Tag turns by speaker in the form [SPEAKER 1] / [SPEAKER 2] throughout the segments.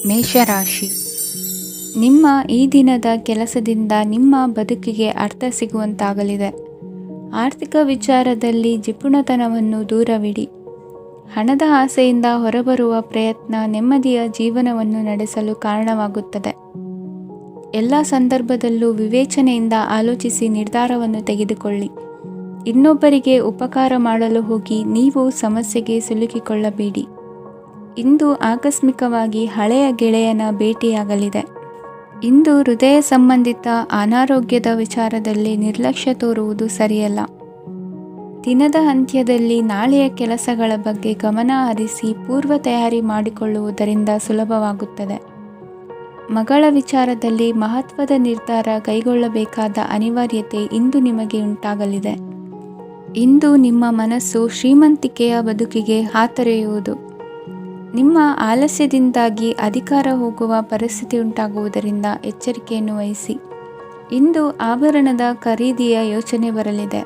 [SPEAKER 1] ಮೇಷರಾಶಿ. ನಿಮ್ಮ ಈ ದಿನದ ಕೆಲಸದಿಂದ ನಿಮ್ಮ ಬದುಕಿಗೆ ಅರ್ಥ ಸಿಗುವಂತಾಗಲಿದೆ. ಆರ್ಥಿಕ ವಿಚಾರದಲ್ಲಿ ಜಿಪುಣತನವನ್ನು ದೂರವಿಡಿ. ಹಣದ ಆಸೆಯಿಂದ ಹೊರಬರುವ ಪ್ರಯತ್ನ ನೆಮ್ಮದಿಯ ಜೀವನವನ್ನು ನಡೆಸಲು ಕಾರಣವಾಗುತ್ತದೆ. ಎಲ್ಲ ಸಂದರ್ಭದಲ್ಲೂ ವಿವೇಚನೆಯಿಂದ ಆಲೋಚಿಸಿ ನಿರ್ಧಾರವನ್ನು ತೆಗೆದುಕೊಳ್ಳಿ. ಇನ್ನೊಬ್ಬರಿಗೆ ಉಪಕಾರ ಮಾಡಲು ಹೋಗಿ ನೀವು ಸಮಸ್ಯೆಗೆ ಸಿಲುಕಿಕೊಳ್ಳಬೇಡಿ. ಇಂದು ಆಕಸ್ಮಿಕವಾಗಿ ಹಳೆಯ ಗೆಳೆಯನ ಭೇಟಿಯಾಗಲಿದೆ. ಇಂದು ಹೃದಯ ಸಂಬಂಧಿತ ಅನಾರೋಗ್ಯದ ವಿಚಾರದಲ್ಲಿ ನಿರ್ಲಕ್ಷ್ಯ ತೋರುವುದು ಸರಿಯಲ್ಲ. ದಿನದ ಅಂತ್ಯದಲ್ಲಿ ನಾಳೆಯ ಕೆಲಸಗಳ ಬಗ್ಗೆ ಗಮನ ಹರಿಸಿ ಪೂರ್ವ ತಯಾರಿ ಮಾಡಿಕೊಳ್ಳುವುದರಿಂದ ಸುಲಭವಾಗುತ್ತದೆ. ಮಗಳ ವಿಚಾರದಲ್ಲಿ ಮಹತ್ವದ ನಿರ್ಧಾರ ಕೈಗೊಳ್ಳಬೇಕಾದ ಅನಿವಾರ್ಯತೆ ಇಂದು ನಿಮಗೆ ಉಂಟಾಗಲಿದೆ. ಇಂದು ನಿಮ್ಮ ಮನಸ್ಸು ಶ್ರೀಮಂತಿಕೆಯ ಬದುಕಿಗೆ ಹಾತೊರೆಯುವುದು. ನಿಮ್ಮ ಆಲಸ್ಯದಿಂದಾಗಿ ಅಧಿಕಾರ ಹೋಗುವ ಪರಿಸ್ಥಿತಿ ಉಂಟಾಗುವುದರಿಂದ ಎಚ್ಚರಿಕೆಯನ್ನು ವಹಿಸಿ. ಇಂದು ಆಭರಣದ ಖರೀದಿಯ ಯೋಚನೆ ಬರಲಿದೆ.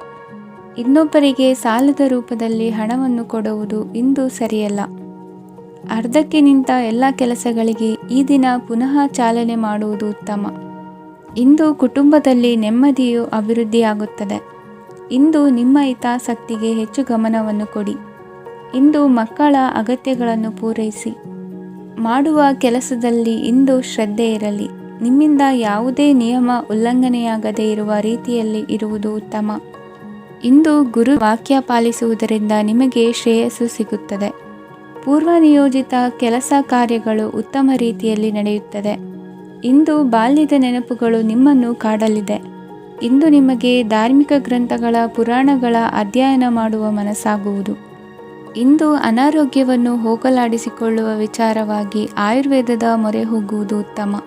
[SPEAKER 1] ಇನ್ನೊಬ್ಬರಿಗೆ ಸಾಲದ ರೂಪದಲ್ಲಿ ಹಣವನ್ನು ಕೊಡುವುದು ಇಂದು ಸರಿಯಲ್ಲ. ಅರ್ಧಕ್ಕೆ ನಿಂತ ಎಲ್ಲ ಕೆಲಸಗಳಿಗೆ ಈ ದಿನ ಪುನಃ ಚಾಲನೆ ಮಾಡುವುದು ಉತ್ತಮ. ಇಂದು ಕುಟುಂಬದಲ್ಲಿ ನೆಮ್ಮದಿಯು ಅಭಿವೃದ್ಧಿಯಾಗುತ್ತದೆ. ಇಂದು ನಿಮ್ಮ ಹಿತಾಸಕ್ತಿಗೆ ಹೆಚ್ಚು ಗಮನವನ್ನು ಕೊಡಿ. ಇಂದು ಮಕ್ಕಳ ಅಗತ್ಯಗಳನ್ನು ಪೂರೈಸಿ. ಮಾಡುವ ಕೆಲಸದಲ್ಲಿ ಇಂದು ಶ್ರದ್ಧೆ ಇರಲಿ. ನಿಮ್ಮಿಂದ ಯಾವುದೇ ನಿಯಮ ಉಲ್ಲಂಘನೆಯಾಗದೇ ಇರುವ ರೀತಿಯಲ್ಲಿ ಇರುವುದು ಉತ್ತಮ. ಇಂದು ಗುರು ವಾಕ್ಯ ಪಾಲಿಸುವುದರಿಂದ ನಿಮಗೆ ಶ್ರೇಯಸ್ಸು ಸಿಗುತ್ತದೆ. ಪೂರ್ವ ನಿಯೋಜಿತ ಕೆಲಸ ಕಾರ್ಯಗಳು ಉತ್ತಮ ರೀತಿಯಲ್ಲಿ ನಡೆಯುತ್ತದೆ. ಇಂದು ಬಾಲ್ಯದ ನೆನಪುಗಳು ನಿಮ್ಮನ್ನು ಕಾಡಲಿದೆ. ಇಂದು ನಿಮಗೆ ಧಾರ್ಮಿಕ ಗ್ರಂಥಗಳ ಪುರಾಣಗಳ ಅಧ್ಯಯನ ಮಾಡುವ ಮನಸ್ಸಾಗುವುದು. ಇಂದು ಅನಾರೋಗ್ಯವನ್ನು ಹೋಗಲಾಡಿಸಿಕೊಳ್ಳುವ ವಿಚಾರವಾಗಿ ಆಯುರ್ವೇದದ ಮೊರೆ ಹೋಗುವುದು ಉತ್ತಮ.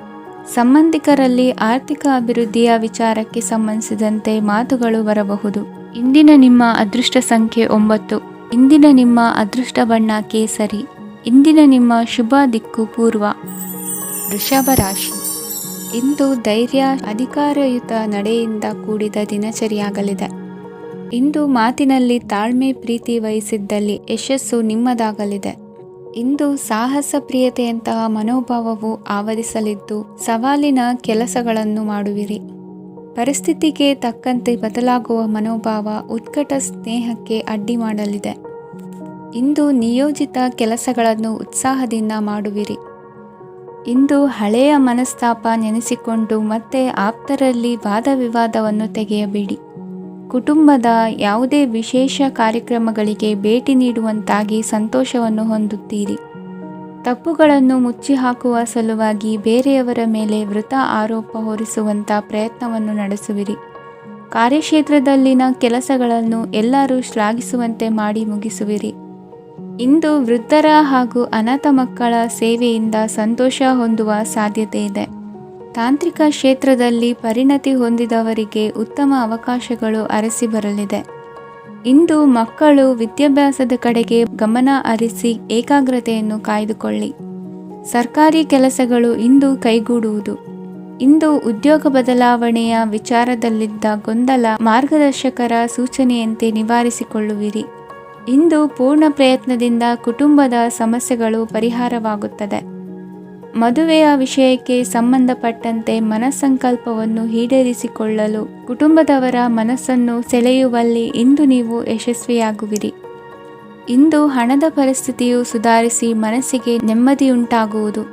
[SPEAKER 1] ಸಂಬಂಧಿಕರಲ್ಲಿ ಆರ್ಥಿಕ ಅಭಿವೃದ್ಧಿಯ ವಿಚಾರಕ್ಕೆ ಸಂಬಂಧಿಸಿದಂತೆ ಮಾತುಗಳು ಬರಬಹುದು. ಇಂದಿನ ನಿಮ್ಮ ಅದೃಷ್ಟ ಸಂಖ್ಯೆ 9. ಇಂದಿನ ನಿಮ್ಮ ಅದೃಷ್ಟ ಬಣ್ಣ ಕೇಸರಿ. ಇಂದಿನ ನಿಮ್ಮ ಶುಭ ದಿಕ್ಕು ಪೂರ್ವ. ವೃಷಭ ರಾಶಿ. ಇಂದು ಧೈರ್ಯ, ಅಧಿಕಾರಯುತ ನಡೆಯಿಂದ ಕೂಡಿದ ದಿನಚರಿಯಾಗಲಿದೆ. ಇಂದು ಮಾತಿನಲ್ಲಿ ತಾಳ್ಮೆ, ಪ್ರೀತಿ ವಹಿಸಿದ್ದಲ್ಲಿ ಯಶಸ್ಸು ನಿಮ್ಮದಾಗಲಿದೆ. ಇಂದು ಸಾಹಸ ಪ್ರಿಯತೆಯಂತಹ ಮನೋಭಾವವು ಆವರಿಸಲಿದ್ದು ಸವಾಲಿನ ಕೆಲಸಗಳನ್ನು ಮಾಡುವಿರಿ. ಪರಿಸ್ಥಿತಿಗೆ ತಕ್ಕಂತೆ ಬದಲಾಗುವ ಮನೋಭಾವ ಉತ್ಕಟ ಸ್ನೇಹಕ್ಕೆ ಅಡ್ಡಿ ಮಾಡಲಿದೆ. ಇಂದು ನಿಯೋಜಿತ ಕೆಲಸಗಳನ್ನು ಉತ್ಸಾಹದಿಂದ ಮಾಡುವಿರಿ. ಇಂದು ಹಳೆಯ ಮನಸ್ತಾಪ ನೆನೆಸಿಕೊಂಡು ಮತ್ತೆ ಆಪ್ತರಲ್ಲಿ ವಾದ ವಿವಾದವನ್ನು ತೆಗೆಯಬೇಡಿ. ಕುಟುಂಬದ ಯಾವುದೇ ವಿಶೇಷ ಕಾರ್ಯಕ್ರಮಗಳಿಗೆ ಭೇಟಿ ನೀಡುವಂತಾಗಿ ಸಂತೋಷವನ್ನು ಹೊಂದುತ್ತೀರಿ. ತಪ್ಪುಗಳನ್ನು ಮುಚ್ಚಿಹಾಕುವ ಸಲುವಾಗಿ ಬೇರೆಯವರ ಮೇಲೆ ವೃಥಾ ಆರೋಪ ಹೊರಿಸುವಂಥ ಪ್ರಯತ್ನವನ್ನು ನಡೆಸುವಿರಿ. ಕಾರ್ಯಕ್ಷೇತ್ರದಲ್ಲಿನ ಕೆಲಸಗಳನ್ನು ಎಲ್ಲರೂ ಶ್ಲಾಘಿಸುವಂತೆ ಮಾಡಿ ಮುಗಿಸುವಿರಿ. ಇಂದು ವೃದ್ಧರ ಹಾಗೂ ಅನಾಥ ಮಕ್ಕಳ ಸೇವೆಯಿಂದ ಸಂತೋಷ ಹೊಂದುವ ಸಾಧ್ಯತೆ ಇದೆ. ತಾಂತ್ರಿಕ ಕ್ಷೇತ್ರದಲ್ಲಿ ಪರಿಣತಿ ಹೊಂದಿದವರಿಗೆ ಉತ್ತಮ ಅವಕಾಶಗಳು ಅರಸಿ ಬರಲಿದೆ. ಇಂದು ಮಕ್ಕಳು ವಿದ್ಯಾಭ್ಯಾಸದ ಕಡೆಗೆ ಗಮನ ಹರಿಸಿ ಏಕಾಗ್ರತೆಯನ್ನು ಕಾಯ್ದುಕೊಳ್ಳಿ. ಸರ್ಕಾರಿ ಕೆಲಸಗಳು ಇಂದು ಕೈಗೂಡುವುದು. ಇಂದು ಉದ್ಯೋಗ ಬದಲಾವಣೆಯ ವಿಚಾರದಲ್ಲಿದ್ದ ಗೊಂದಲ ಮಾರ್ಗದರ್ಶಕರ ಸೂಚನೆಯಂತೆ ನಿವಾರಿಸಿಕೊಳ್ಳುವಿರಿ. ಇಂದು ಪೂರ್ಣ ಪ್ರಯತ್ನದಿಂದ ಕುಟುಂಬದ ಸಮಸ್ಯೆಗಳು ಪರಿಹಾರವಾಗುತ್ತದೆ. ಮದುವೆಯ ವಿಷಯಕ್ಕೆ ಸಂಬಂಧಪಟ್ಟಂತೆ ಮನಸ್ಸಂಕಲ್ಪವನ್ನು ಈಡೇರಿಸಿಕೊಳ್ಳಲು ಕುಟುಂಬದವರ ಮನಸ್ಸನ್ನು ಸೆಳೆಯುವಲ್ಲಿ ಇಂದು ನೀವು ಯಶಸ್ವಿಯಾಗುವಿರಿ. ಇಂದು ಹಣದ ಪರಿಸ್ಥಿತಿಯು ಸುಧಾರಿಸಿ ಮನಸ್ಸಿಗೆ ನೆಮ್ಮದಿಯುಂಟಾಗುವುದು.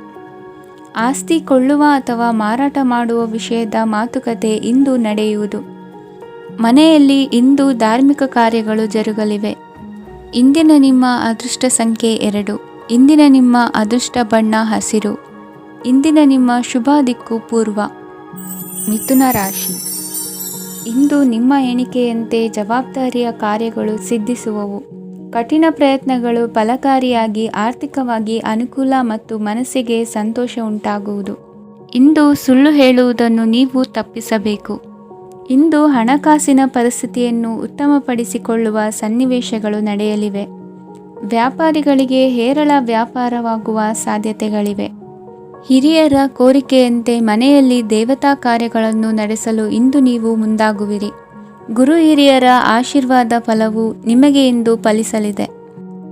[SPEAKER 1] ಆಸ್ತಿ ಕೊಳ್ಳುವ ಅಥವಾ ಮಾರಾಟ ಮಾಡುವ ವಿಷಯದ ಮಾತುಕತೆ ಇಂದು ನಡೆಯುವುದು. ಮನೆಯಲ್ಲಿ ಇಂದು ಧಾರ್ಮಿಕ ಕಾರ್ಯಗಳು ಜರುಗಲಿವೆ. ಇಂದಿನ ನಿಮ್ಮ ಅದೃಷ್ಟ ಸಂಖ್ಯೆ 2. ಇಂದಿನ ನಿಮ್ಮ ಅದೃಷ್ಟ ಬಣ್ಣ ಹಸಿರು. ಇಂದಿನ ನಿಮ್ಮ ಶುಭ ದಿಕ್ಕು ಪೂರ್ವ. ಮಿಥುನ ರಾಶಿ. ಇಂದು ನಿಮ್ಮ ಎಣಿಕೆಯಂತೆ ಜವಾಬ್ದಾರಿಯ ಕಾರ್ಯಗಳು ಸಿದ್ಧಿಸುವವು. ಕಠಿಣ ಪ್ರಯತ್ನಗಳು ಫಲಕಾರಿಯಾಗಿ ಆರ್ಥಿಕವಾಗಿ ಅನುಕೂಲ ಮತ್ತು ಮನಸ್ಸಿಗೆ ಸಂತೋಷ ಉಂಟಾಗುವುದು. ಇಂದು ಸುಳ್ಳು ಹೇಳುವುದನ್ನು ನೀವು ತಪ್ಪಿಸಬೇಕು. ಇಂದು ಹಣಕಾಸಿನ ಪರಿಸ್ಥಿತಿಯನ್ನು ಉತ್ತಮಪಡಿಸಿಕೊಳ್ಳುವ ಸನ್ನಿವೇಶಗಳು ನಡೆಯಲಿವೆ. ವ್ಯಾಪಾರಿಗಳಿಗೆ ಹೇರಳ ವ್ಯಾಪಾರವಾಗುವ ಸಾಧ್ಯತೆಗಳಿವೆ. ಹಿರಿಯರ ಕೋರಿಕೆಯಂತೆ ಮನೆಯಲ್ಲಿ ದೇವತಾ ಕಾರ್ಯಗಳನ್ನು ನಡೆಸಲು ಇಂದು ನೀವು ಮುಂದಾಗುವಿರಿ. ಗುರು ಹಿರಿಯರ ಆಶೀರ್ವಾದ ಫಲವು ನಿಮಗೆ ಇಂದು ಫಲಿಸಲಿದೆ.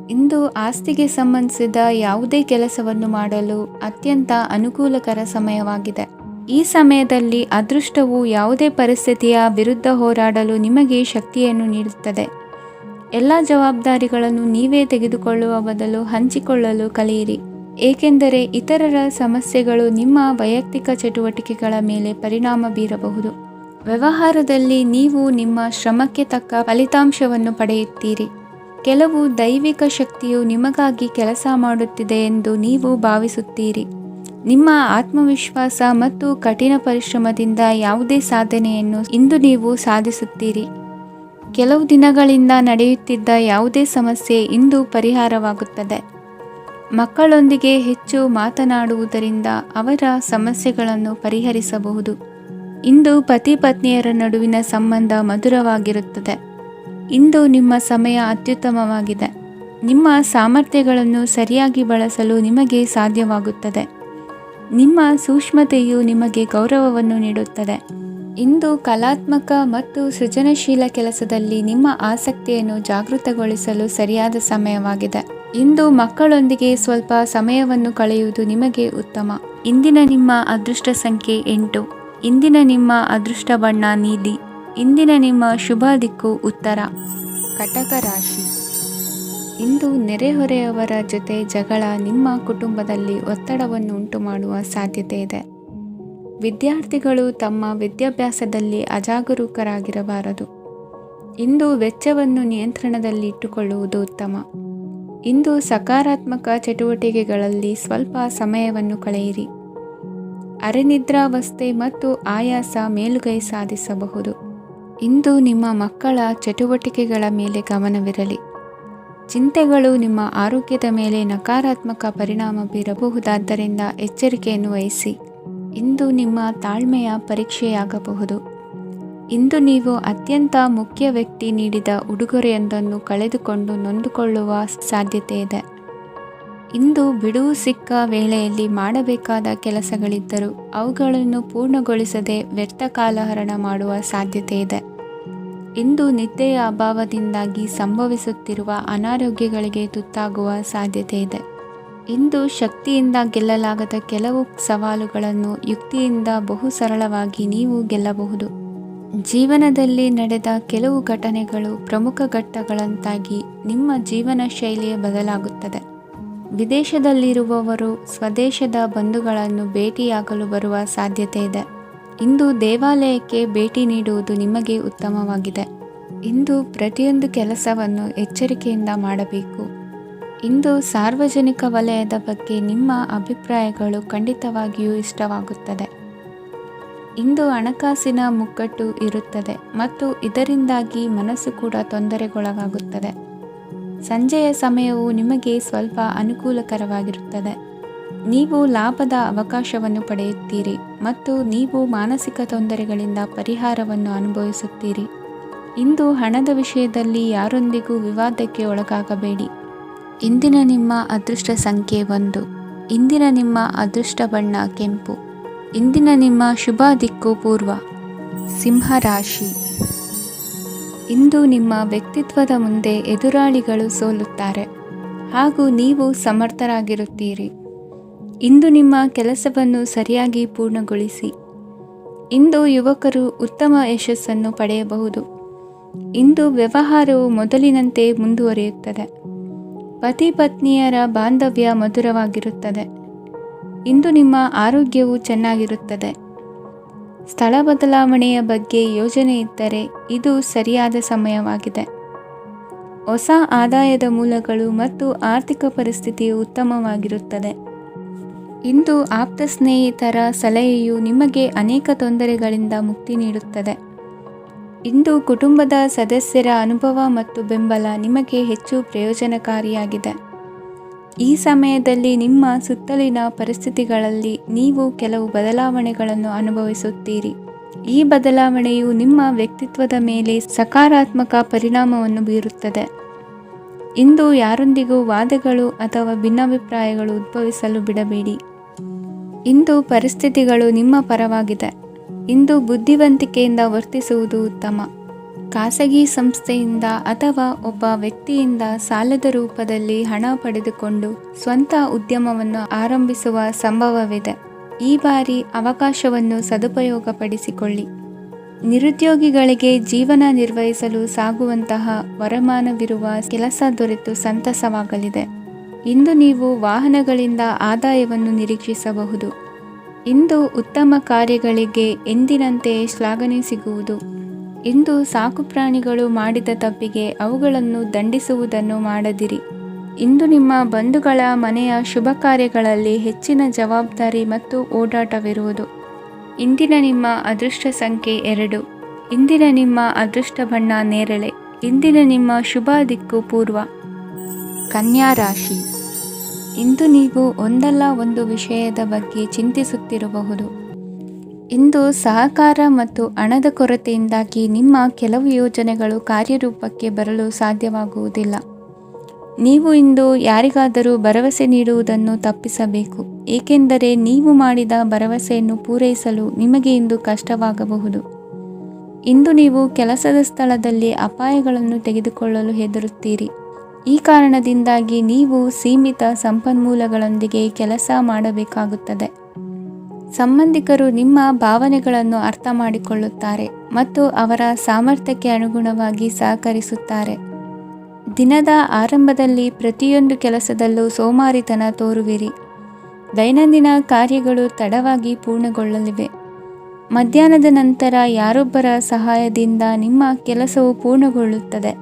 [SPEAKER 1] ಇಂದು ಆಸ್ತಿಗೆ ಸಂಬಂಧಿಸಿದ ಯಾವುದೇ ಕೆಲಸವನ್ನು ಮಾಡಲು ಅತ್ಯಂತ ಅನುಕೂಲಕರ ಸಮಯವಾಗಿದೆ. ಈ ಸಮಯದಲ್ಲಿ ಅದೃಷ್ಟವು ಯಾವುದೇ ಪರಿಸ್ಥಿತಿಯ ವಿರುದ್ಧ ಹೋರಾಡಲು ನಿಮಗೆ ಶಕ್ತಿಯನ್ನು ನೀಡುತ್ತದೆ. ಎಲ್ಲ ಜವಾಬ್ದಾರಿಗಳನ್ನು ನೀವೇ ತೆಗೆದುಕೊಳ್ಳುವ ಬದಲು ಹಂಚಿಕೊಳ್ಳಲು ಕಲಿಯಿರಿ, ಏಕೆಂದರೆ ಇತರರ ಸಮಸ್ಯೆಗಳು ನಿಮ್ಮ ವೈಯಕ್ತಿಕ ಚಟುವಟಿಕೆಗಳ ಮೇಲೆ ಪರಿಣಾಮ ಬೀರಬಹುದು. ವ್ಯವಹಾರದಲ್ಲಿ ನೀವು ನಿಮ್ಮ ಶ್ರಮಕ್ಕೆ ತಕ್ಕ ಫಲಿತಾಂಶವನ್ನು ಪಡೆಯುತ್ತೀರಿ. ಕೆಲವು ದೈವಿಕ ಶಕ್ತಿಯು ನಿಮಗಾಗಿ ಕೆಲಸ ಮಾಡುತ್ತಿದೆ ಎಂದು ನೀವು ಭಾವಿಸುತ್ತೀರಿ. ನಿಮ್ಮ ಆತ್ಮವಿಶ್ವಾಸ ಮತ್ತು ಕಠಿಣ ಪರಿಶ್ರಮದಿಂದ ಯಾವುದೇ ಸಾಧನೆಯನ್ನು ಇಂದು ನೀವು ಸಾಧಿಸುತ್ತೀರಿ. ಕೆಲವು ದಿನಗಳಿಂದ ನಡೆಯುತ್ತಿದ್ದ ಯಾವುದೇ ಸಮಸ್ಯೆ ಇಂದು ಪರಿಹಾರವಾಗುತ್ತದೆ. ಮಕ್ಕಳೊಂದಿಗೆ ಹೆಚ್ಚು ಮಾತನಾಡುವುದರಿಂದ ಅವರ ಸಮಸ್ಯೆಗಳನ್ನು ಪರಿಹರಿಸಬಹುದು. ಇಂದು ಪತಿ ಪತ್ನಿಯರ ನಡುವಿನ ಸಂಬಂಧ ಮಧುರವಾಗಿರುತ್ತದೆ. ಇಂದು ನಿಮ್ಮ ಸಮಯ ಅತ್ಯುತ್ತಮವಾಗಿದೆ. ನಿಮ್ಮ ಸಾಮರ್ಥ್ಯಗಳನ್ನು ಸರಿಯಾಗಿ ಬಳಸಲು ನಿಮಗೆ ಸಾಧ್ಯವಾಗುತ್ತದೆ. ನಿಮ್ಮ ಸೂಕ್ಷ್ಮತೆಯು ನಿಮಗೆ ಗೌರವವನ್ನು ನೀಡುತ್ತದೆ. ಇಂದು ಕಲಾತ್ಮಕ ಮತ್ತು ಸೃಜನಶೀಲ ಕೆಲಸದಲ್ಲಿ ನಿಮ್ಮ ಆಸಕ್ತಿಯನ್ನು ಜಾಗೃತಗೊಳಿಸಲು ಸರಿಯಾದ ಸಮಯವಾಗಿದೆ. ಇಂದು ಮಕ್ಕಳೊಂದಿಗೆ ಸ್ವಲ್ಪ ಸಮಯವನ್ನು ಕಳೆಯುವುದು ನಿಮಗೆ ಉತ್ತಮ. ಇಂದಿನ ನಿಮ್ಮ ಅದೃಷ್ಟ ಸಂಖ್ಯೆ 8. ಇಂದಿನ ನಿಮ್ಮ ಅದೃಷ್ಟ ಬಣ್ಣ ನೀಲಿ. ಇಂದಿನ ನಿಮ್ಮ ಶುಭ ದಿಕ್ಕು ಉತ್ತರ. ಕಟಕ ರಾಶಿ. ಇಂದು ನೆರೆಹೊರೆಯವರ ಜೊತೆ ಜಗಳ ನಿಮ್ಮ ಕುಟುಂಬದಲ್ಲಿ ಒತ್ತಡವನ್ನು ಉಂಟು ಮಾಡುವ ಸಾಧ್ಯತೆ ಇದೆ. ವಿದ್ಯಾರ್ಥಿಗಳು ತಮ್ಮ ವಿದ್ಯಾಭ್ಯಾಸದಲ್ಲಿ ಅಜಾಗರೂಕರಾಗಿರಬಾರದು. ಇಂದು ವೆಚ್ಚವನ್ನು ನಿಯಂತ್ರಣದಲ್ಲಿ ಇಟ್ಟುಕೊಳ್ಳುವುದು ಉತ್ತಮ. ಇಂದು ಸಕಾರಾತ್ಮಕ ಚಟುವಟಿಕೆಗಳಲ್ಲಿ ಸ್ವಲ್ಪ ಸಮಯವನ್ನು ಕಳೆಯಿರಿ. ಅರೆನಿದ್ರಾವಸ್ಥೆ ಮತ್ತು ಆಯಾಸ ಮೇಲುಗೈ ಸಾಧಿಸಬಹುದು. ಇಂದು ನಿಮ್ಮ ಮಕ್ಕಳ ಚಟುವಟಿಕೆಗಳ ಮೇಲೆ ಗಮನವಿರಲಿ. ಚಿಂತೆಗಳು ನಿಮ್ಮ ಆರೋಗ್ಯದ ಮೇಲೆ ನಕಾರಾತ್ಮಕ ಪರಿಣಾಮ ಬೀರಬಹುದಾದ್ದರಿಂದ ಎಚ್ಚರಿಕೆಯನ್ನು ವಹಿಸಿ. ಇಂದು ನಿಮ್ಮ ತಾಳ್ಮೆಯ ಪರೀಕ್ಷೆಯಾಗಬಹುದು. ಇಂದು ನೀವು ಅತ್ಯಂತ ಮುಖ್ಯ ವ್ಯಕ್ತಿ ನೀಡಿದ ಉಡುಗೊರೆಯೊಂದನ್ನು ಕಳೆದುಕೊಂಡು ನೊಂದುಕೊಳ್ಳುವ ಸಾಧ್ಯತೆ ಇದೆ. ಇಂದು ಬಿಡುವು ಸಿಕ್ಕ ವೇಳೆಯಲ್ಲಿ ಮಾಡಬೇಕಾದ ಕೆಲಸಗಳಿದ್ದರೂ ಅವುಗಳನ್ನು ಪೂರ್ಣಗೊಳಿಸದೆ ವ್ಯರ್ಥ ಕಾಲಹರಣ ಮಾಡುವ ಸಾಧ್ಯತೆ ಇದೆ. ಇಂದು ನಿದ್ದೆಯ ಅಭಾವದಿಂದಾಗಿ ಸಂಭವಿಸುತ್ತಿರುವ ಅನಾರೋಗ್ಯಗಳಿಗೆ ತುತ್ತಾಗುವ ಸಾಧ್ಯತೆ ಇದೆ. ಇಂದು ಶಕ್ತಿಯಿಂದ ಗೆಲ್ಲಲಾಗದ ಕೆಲವು ಸವಾಲುಗಳನ್ನು ಯುಕ್ತಿಯಿಂದ ಬಹು ಸರಳವಾಗಿ ನೀವು ಗೆಲ್ಲಬಹುದು. ಜೀವನದಲ್ಲಿ ನಡೆದ ಕೆಲವು ಘಟನೆಗಳು ಪ್ರಮುಖ ಘಟ್ಟಗಳಂತಾಗಿ ನಿಮ್ಮ ಜೀವನ ಶೈಲಿಯ ಬದಲಾಗುತ್ತದೆ. ವಿದೇಶದಲ್ಲಿರುವವರು ಸ್ವದೇಶದ ಬಂಧುಗಳನ್ನು ಭೇಟಿಯಾಗಲು ಬರುವ ಸಾಧ್ಯತೆ ಇದೆ. ಇಂದು ದೇವಾಲಯಕ್ಕೆ ಭೇಟಿ ನೀಡುವುದು ನಿಮಗೆ ಉತ್ತಮವಾಗಿದೆ. ಇಂದು ಪ್ರತಿಯೊಂದು ಕೆಲಸವನ್ನು ಎಚ್ಚರಿಕೆಯಿಂದ ಮಾಡಬೇಕು. ಇಂದು ಸಾರ್ವಜನಿಕ ವಲಯದ ಬಗ್ಗೆ ನಿಮ್ಮ ಅಭಿಪ್ರಾಯಗಳು ಖಂಡಿತವಾಗಿಯೂ ಇಷ್ಟವಾಗುತ್ತದೆ. ಇಂದು ಹಣಕಾಸಿನ ಮುಗ್ಗಟ್ಟು ಇರುತ್ತದೆ ಮತ್ತು ಇದರಿಂದಾಗಿ ಮನಸ್ಸು ಕೂಡ ತೊಂದರೆಗೊಳಗಾಗುತ್ತದೆ. ಸಂಜೆಯ ಸಮಯವು ನಿಮಗೆ ಸ್ವಲ್ಪ ಅನುಕೂಲಕರವಾಗಿರುತ್ತದೆ. ನೀವು ಲಾಭದ ಅವಕಾಶವನ್ನು ಪಡೆಯುತ್ತೀರಿ ಮತ್ತು ನೀವು ಮಾನಸಿಕ ತೊಂದರೆಗಳಿಂದ ಪರಿಹಾರವನ್ನು ಅನುಭವಿಸುತ್ತೀರಿ. ಇಂದು ಹಣದ ವಿಷಯದಲ್ಲಿ ಯಾರೊಂದಿಗೂ ವಿವಾದಕ್ಕೆ ಒಳಗಾಗಬೇಡಿ. ಇಂದಿನ ನಿಮ್ಮ ಅದೃಷ್ಟ ಸಂಖ್ಯೆ 1. ಇಂದಿನ ನಿಮ್ಮ ಅದೃಷ್ಟ ಬಣ್ಣ ಕೆಂಪು. ಇಂದಿನ ನಿಮ್ಮ ಶುಭ ದಿಕ್ಕು ಪೂರ್ವ. ಸಿಂಹರಾಶಿ. ಇಂದು ನಿಮ್ಮ ವ್ಯಕ್ತಿತ್ವದ ಮುಂದೆ ಎದುರಾಳಿಗಳು ಸೋಲುತ್ತಾರೆ ಹಾಗೂ ನೀವು ಸಮರ್ಥರಾಗಿರುತ್ತೀರಿ. ಇಂದು ನಿಮ್ಮ ಕೆಲಸವನ್ನು ಸರಿಯಾಗಿ ಪೂರ್ಣಗೊಳಿಸಿ. ಇಂದು ಯುವಕರು ಉತ್ತಮ ಯಶಸ್ಸನ್ನು ಪಡೆಯಬಹುದು. ಇಂದು ವ್ಯವಹಾರವು ಮೊದಲಿನಂತೆ ಮುಂದುವರಿಯುತ್ತದೆ. ಪತಿ ಪತ್ನಿಯರ ಬಾಂಧವ್ಯ ಮಧುರವಾಗಿರುತ್ತದೆ. ಇಂದು ನಿಮ್ಮ ಆರೋಗ್ಯವು ಚೆನ್ನಾಗಿರುತ್ತದೆ. ಸ್ಥಳ ಬದಲಾವಣೆಯ ಬಗ್ಗೆ ಯೋಜನೆ ಇದ್ದರೆ ಇದು ಸರಿಯಾದ ಸಮಯವಾಗಿದೆ. ಹೊಸ ಆದಾಯದ ಮೂಲಗಳು ಮತ್ತು ಆರ್ಥಿಕ ಪರಿಸ್ಥಿತಿಯು ಉತ್ತಮವಾಗಿರುತ್ತದೆ. ಇಂದು ಆಪ್ತ ಸ್ನೇಹಿತರ ಸಲಹೆಯು ನಿಮಗೆ ಅನೇಕ ತೊಂದರೆಗಳಿಂದ ಮುಕ್ತಿ ನೀಡುತ್ತದೆ. ಇಂದು ಕುಟುಂಬದ ಸದಸ್ಯರ ಅನುಭವ ಮತ್ತು ಬೆಂಬಲ ನಿಮಗೆ ಹೆಚ್ಚು ಪ್ರಯೋಜನಕಾರಿಯಾಗಿದೆ. ಈ ಸಮಯದಲ್ಲಿ ನಿಮ್ಮ ಸುತ್ತಲಿನ ಪರಿಸ್ಥಿತಿಗಳಲ್ಲಿ ನೀವು ಕೆಲವು ಬದಲಾವಣೆಗಳನ್ನು ಅನುಭವಿಸುತ್ತೀರಿ. ಈ ಬದಲಾವಣೆಯು ನಿಮ್ಮ ವ್ಯಕ್ತಿತ್ವದ ಮೇಲೆ ಸಕಾರಾತ್ಮಕ ಪರಿಣಾಮವನ್ನು ಬೀರುತ್ತದೆ. ಇಂದು ಯಾರೊಂದಿಗೂ ವಾದಗಳು ಅಥವಾ ಭಿನ್ನಾಭಿಪ್ರಾಯಗಳು ಉದ್ಭವಿಸಲು ಬಿಡಬೇಡಿ. ಇಂದು ಪರಿಸ್ಥಿತಿಗಳು ನಿಮ್ಮ ಪರವಾಗಿದೆ. ಇಂದು ಬುದ್ಧಿವಂತಿಕೆಯಿಂದ ವರ್ತಿಸುವುದು ಉತ್ತಮ. ಖಾಸಗಿ ಸಂಸ್ಥೆಯಿಂದ ಅಥವಾ ಒಬ್ಬ ವ್ಯಕ್ತಿಯಿಂದ ಸಾಲದ ರೂಪದಲ್ಲಿ ಹಣ ಪಡೆದುಕೊಂಡು ಸ್ವಂತ ಉದ್ಯಮವನ್ನು ಆರಂಭಿಸುವ ಸಂಭವವಿದೆ. ಈ ಬಾರಿ ಅವಕಾಶವನ್ನು ಸದುಪಯೋಗಪಡಿಸಿಕೊಳ್ಳಿ. ನಿರುದ್ಯೋಗಿಗಳಿಗೆ ಜೀವನ ನಿರ್ವಹಿಸಲು ಸಾಗುವಂತಹ ವರಮಾನವಿರುವ ಕೆಲಸ ದೊರೆತು ಸಂತಸವಾಗಲಿದೆ. ಇಂದು ನೀವು ವಾಹನಗಳಿಂದ ಆದಾಯವನ್ನು ನಿರೀಕ್ಷಿಸಬಹುದು. ಇಂದು ಉತ್ತಮ ಕಾರ್ಯಗಳಿಗೆ ಎಂದಿನಂತೆಯೇ ಶ್ಲಾಘನೆ ಸಿಗುವುದು. ಇಂದು ಸಾಕುಪ್ರಾಣಿಗಳು ಮಾಡಿದ ತಪ್ಪಿಗೆ ಅವುಗಳನ್ನು ದಂಡಿಸುವುದನ್ನು ಮಾಡದಿರಿ. ಇಂದು ನಿಮ್ಮ ಬಂಧುಗಳ ಮನೆಯ ಶುಭ ಕಾರ್ಯಗಳಲ್ಲಿ ಹೆಚ್ಚಿನ ಜವಾಬ್ದಾರಿ ಮತ್ತು ಓಡಾಟವಿರುವುದು. ಇಂದಿನ ನಿಮ್ಮ ಅದೃಷ್ಟ ಸಂಖ್ಯೆ 2. ಇಂದಿನ ನಿಮ್ಮ ಅದೃಷ್ಟ ಬಣ್ಣ ನೇರಳೆ. ಇಂದಿನ ನಿಮ್ಮ ಶುಭ ದಿಕ್ಕು ಪೂರ್ವ. ಕನ್ಯಾ ರಾಶಿ. ಇಂದು ನೀವು ಒಂದಲ್ಲ ಒಂದು ವಿಷಯದ ಬಗ್ಗೆ ಚಿಂತಿಸುತ್ತಿರಬಹುದು. ಇಂದು ಸಹಕಾರ ಮತ್ತು ಹಣದ ಕೊರತೆಯಿಂದಾಗಿ ನಿಮ್ಮ ಕೆಲವು ಯೋಜನೆಗಳು ಕಾರ್ಯರೂಪಕ್ಕೆ ಬರಲು ಸಾಧ್ಯವಾಗುವುದಿಲ್ಲ. ನೀವು ಇಂದು ಯಾರಿಗಾದರೂ ಭರವಸೆ ನೀಡುವುದನ್ನು ತಪ್ಪಿಸಬೇಕು, ಏಕೆಂದರೆ ನೀವು ಮಾಡಿದ ಭರವಸೆಯನ್ನು ಪೂರೈಸಲು ನಿಮಗೆ ಇಂದು ಕಷ್ಟವಾಗಬಹುದು. ಇಂದು ನೀವು ಕೆಲಸದ ಸ್ಥಳದಲ್ಲಿ ಅಪಾಯಗಳನ್ನು ತೆಗೆದುಕೊಳ್ಳಲು ಹೆದರುತ್ತೀರಿ. ಈ ಕಾರಣದಿಂದಾಗಿ ನೀವು ಸೀಮಿತ ಸಂಪನ್ಮೂಲಗಳೊಂದಿಗೆ ಕೆಲಸ ಮಾಡಬೇಕಾಗುತ್ತದೆ. ಸಂಬಂಧಿಕರು ನಿಮ್ಮ ಭಾವನೆಗಳನ್ನು ಅರ್ಥ ಮಾಡಿಕೊಳ್ಳುತ್ತಾರೆ ಮತ್ತು ಅವರ ಸಾಮರ್ಥ್ಯಕ್ಕೆ ಅನುಗುಣವಾಗಿ ಸಹಕರಿಸುತ್ತಾರೆ. ದಿನದ ಆರಂಭದಲ್ಲಿ ಪ್ರತಿಯೊಂದು ಕೆಲಸದಲ್ಲೂ ಸೋಮಾರಿತನ ತೋರುವಿರಿ. ದೈನಂದಿನ ಕಾರ್ಯಗಳು ತಡವಾಗಿ ಪೂರ್ಣಗೊಳ್ಳಲಿವೆ. ಮಧ್ಯಾಹ್ನದ ನಂತರ ಯಾರೊಬ್ಬರ ಸಹಾಯದಿಂದ ನಿಮ್ಮ ಕೆಲಸವು ಪೂರ್ಣಗೊಳ್ಳುತ್ತದೆ.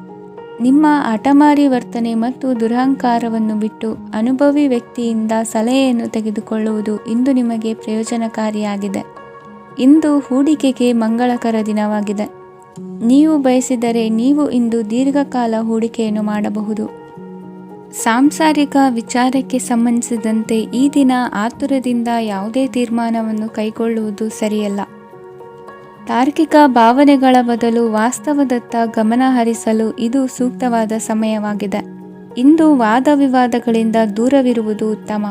[SPEAKER 1] ನಿಮ್ಮ ಹಠಮಾರಿ ವರ್ತನೆ ಮತ್ತು ದುರಹಂಕಾರವನ್ನು ಬಿಟ್ಟು ಅನುಭವಿ ವ್ಯಕ್ತಿಯಿಂದ ಸಲಹೆಯನ್ನು ತೆಗೆದುಕೊಳ್ಳುವುದು ಇಂದು ನಿಮಗೆ ಪ್ರಯೋಜನಕಾರಿಯಾಗಿದೆ. ಇಂದು ಹೂಡಿಕೆಗೆ ಮಂಗಳಕರ ದಿನವಾಗಿದೆ. ನೀವು ಬಯಸಿದರೆ ನೀವು ಇಂದು ದೀರ್ಘಕಾಲ ಹೂಡಿಕೆಯನ್ನು ಮಾಡಬಹುದು. ಸಾಂಸಾರಿಕ ವಿಚಾರಕ್ಕೆ ಸಂಬಂಧಿಸಿದಂತೆ ಈ ದಿನ ಆತುರದಿಂದ ಯಾವುದೇ ತೀರ್ಮಾನವನ್ನು ಕೈಗೊಳ್ಳುವುದು ಸರಿಯಲ್ಲ. ತಾರ್ಕಿಕ ಭಾವನೆಗಳ ಬದಲು ವಾಸ್ತವದತ್ತ ಗಮನ ಹರಿಸಲು ಇದು ಸೂಕ್ತವಾದ ಸಮಯವಾಗಿದೆ. ಇಂದು ವಾದ ವಿವಾದಗಳಿಂದ ದೂರವಿರುವುದು ಉತ್ತಮ.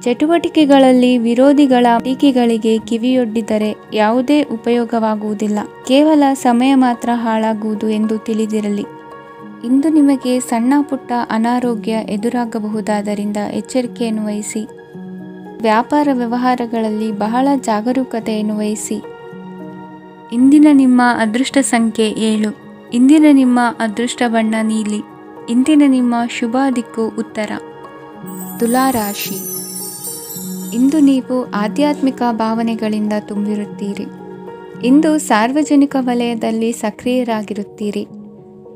[SPEAKER 1] ಚಟುವಟಿಕೆಗಳಲ್ಲಿ ವಿರೋಧಿಗಳ ಟೀಕೆಗಳಿಗೆ ಕಿವಿಯೊಡ್ಡಿದರೆ ಯಾವುದೇ ಉಪಯೋಗವಾಗುವುದಿಲ್ಲ, ಕೇವಲ ಸಮಯ ಮಾತ್ರ ಹಾಳಾಗುವುದು ಎಂದು ತಿಳಿದಿರಲಿ. ಇಂದು ನಿಮಗೆ ಸಣ್ಣ ಪುಟ್ಟ ಅನಾರೋಗ್ಯ ಎದುರಾಗಬಹುದಾದ್ದರಿಂದ ಎಚ್ಚರಿಕೆಯನ್ನು ವಹಿಸಿ. ವ್ಯಾಪಾರ ವ್ಯವಹಾರಗಳಲ್ಲಿ ಬಹಳ ಜಾಗರೂಕತೆಯನ್ನು ವಹಿಸಿ. ಇಂದಿನ ನಿಮ್ಮ ಅದೃಷ್ಟ ಸಂಖ್ಯೆ 7. ಇಂದಿನ ನಿಮ್ಮ ಅದೃಷ್ಟ ಬಣ್ಣ ನೀಲಿ. ಇಂದಿನ ನಿಮ್ಮ ಶುಭ ದಿಕ್ಕು ಉತ್ತರ. ತುಲಾ ರಾಶಿ. ಇಂದು ನೀವು ಆಧ್ಯಾತ್ಮಿಕ ಭಾವನೆಗಳಿಂದ ತುಂಬಿರುತ್ತೀರಿ. ಇಂದು ಸಾರ್ವಜನಿಕ ವಲಯದಲ್ಲಿ ಸಕ್ರಿಯರಾಗಿರುತ್ತೀರಿ.